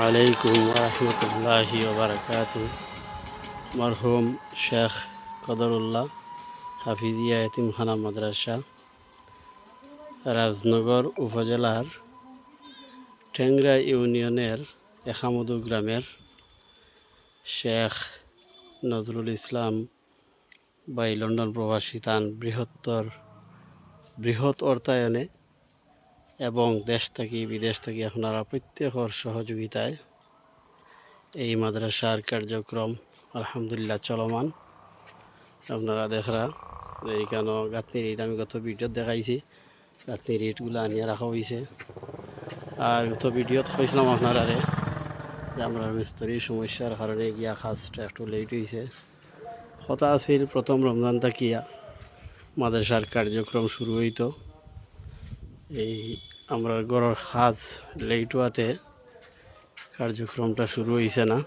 আলাইকুম রহমতুল্লাহি ওবারাকাতু। মরহুম শেখ কদরুল্লাহ হাফিজিয়া এতিমখানা মাদ্রাসা, রাজনগর উপজেলার ঠেংরা ইউনিয়নের এখামদু গ্রামের শেখ নজরুল ইসলাম বাই লন্ডন প্রবাসী তান বৃহৎ অর্থায়নে এবং দেশ থেকে বিদেশ থেকে আপনারা প্রত্যেকের সহযোগিতায় এই মাদ্রাসার কার্যক্রম আলহামদুলিল্লাহ চলমান। আপনারা দেখরা এইখানে গাঁথনির ইট আমি গত ভিডিওত দেখাইছি, গাঁথনির ইটগুলো আনিয়ে রাখা হয়েছে। আর গত ভিডিওত কইছিলাম আপনারা যে আমরা মিস্ত্রির সমস্যার কারণে গিয়া কাজটা একটু লেট হয়েছে। কথা আছিল প্রথম রমজান থাকিয়া মাদ্রাসার কার্যক্রম শুরু হইতো, এই আমরা ঘরের কাজ লেট হওয়াতে কার্যক্রমটা শুরু হয়েছে না।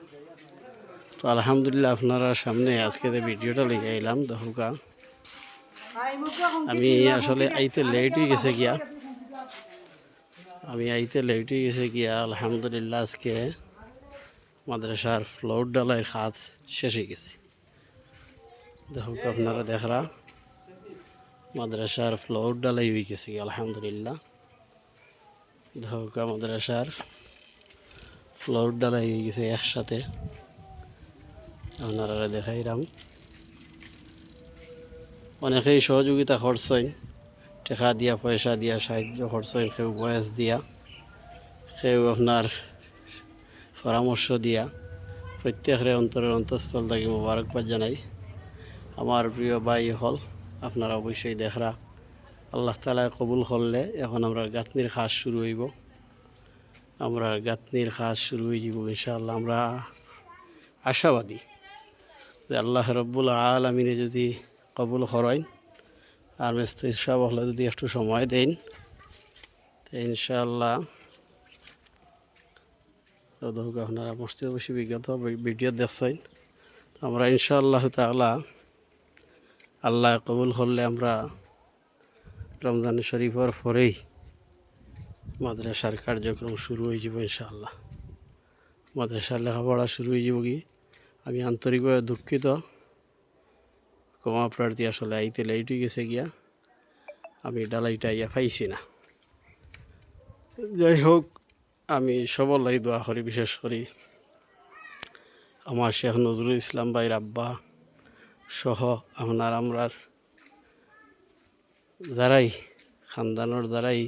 তো আলহামদুলিল্লাহ আপনারা সামনে আজকে ভিডিওটা লিখে এলাম। দেখুকা আমি আসলে আইতে লেট হয়ে গেছে গিয়া আলহামদুলিল্লাহ আজকে মাদ্রাসার ফ্লোর ডালাইয়ের কাজ শেষ হয়ে গেছে। দেখুক আপনারা দেখরা মাদ্রাসার ফ্লোর ডালাই হয়ে গেছে আলহামদুলিল্লাহ। দেখুকা মাদ্রাসার ফ্লোর ডালাই হয়ে গেছে একসাথে, আপনারা দেখাইলাম। অনেকেই সহযোগিতা করছেন, টাকা দিয়া পয়সা দিয়া সাহায্য করছেন, কেউ বয়স দিয়া, কেউ আপনার পরামর্শ দিয়া। প্রত্যেকের অন্তরের অন্তঃস্থল থেকে মোবারকবাদ জানাই। আমার প্রিয় ভাই হল আপনারা অবশ্যই দেখরা, আল্লাহ তাআলা কবুল করলে এখন আমরা গাঁথনির কাজ শুরু হইব। ইনশাআল্লাহ। আমরা আশাবাদী যে আল্লাহ রব্বুল আলামিনে যদি কবুল করেন আর মিস্ত্রির সাহেব হলে যদি একটু সময় দেন, তো ইনশাআল্লাহ আপনারা মসজিদ বসে বিগত ভিডিও দেখছেন। আমরা ইনশাআল্লাহ তাআলা আল্লাহ কবুল করলে আমরা রমজান শরীফের পরেই মাদ্রাসার কার্যক্রম শুরু হয়ে যাব ইনশাআল্লাহ। মাদ্রাসার লেখাপড়া শুরু হয়ে যাব কি আমি আন্তরিকভাবে দুঃখিত, ক্ষমা প্রার্থী। আসলে আইতে লেট হয়ে গেছে গিয়া আমি ডালাইটা পাইছি না। যাই হোক, আমি সবলাই দোয়া করি, বিশেষ করি আমার শেখ নজরুল ইসলাম ভাইয়ের আব্বা সহ আমরার যারাই খানদানোর যারাই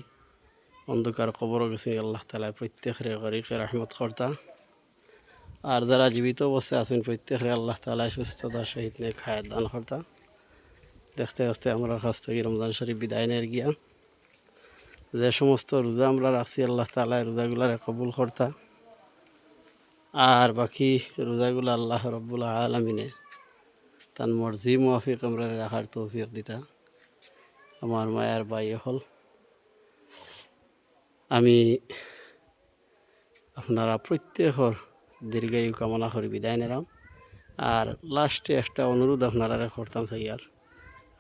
অন্ধকার কবর গেছে আল্লাহ তাআলা প্রত্যেকের গরিকে রহমত কর্তা। আর যারা জীবিত অবস্থায় আছেন প্রত্যেকের আল্লাহ তাআলা সুস্থতা সহিত নেক হায়াত দান কর্তা। দেখতে দেখতে আমরা কাছ থেকে রমজান শরীফ বিদায় নিয়ে গিয়া যে সমস্ত রোজা আমরা রাখছি আল্লাহ তাআলা রোজাগুলারে কবুল কর্তা। আর বাকি রোজাগুলো আল্লাহ রব্বুল আলামিনে তার মর্জি মুওয়াফিক আমরা রাখার তৌফিক দিতা। আমার মায়ার ভাই হল আমি আপনারা প্রত্যেকের দীর্ঘায়ু কামনা করে বিদায় নিলাম। আর লাস্টে একটা অনুরোধ আপনারা করতাম চাই, আর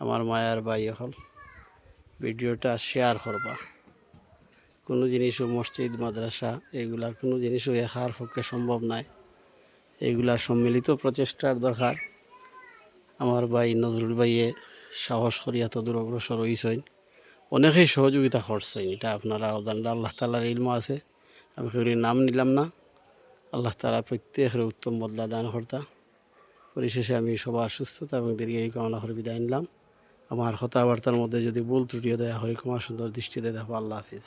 আমার মায়ার ভাই হল ভিডিওটা শেয়ার করবা। কোনো জিনিসও মসজিদ মাদ্রাসা এগুলা কোনো জিনিসও একার পক্ষে সম্ভব নয়, এগুলা সম্মিলিত প্রচেষ্টার দরকার। আমার ভাই নজরুল ভাইয়ে সাহস করি এত দূর অগ্রসর হইছেন, অনেকেই সহযোগিতা করছেন, এটা আপনারা জানলে আল্লাহ তাআলার ইলম আছে। আমি কেউরির নাম নিলাম না। আল্লাহ তাআলা প্রত্যেকের উত্তম বদলা দান কর্তা। পরিশেষে আমি সবার সুস্থতা এবং দীর্ঘায়ু কামনা করে বিদায় নিলাম। আমার কথাবার্তার মধ্যে যদি ভুল ত্রুটিও দয়া করে ক্ষমা সুন্দর দৃষ্টিতে দেখো। আল্লাহ হাফিজ।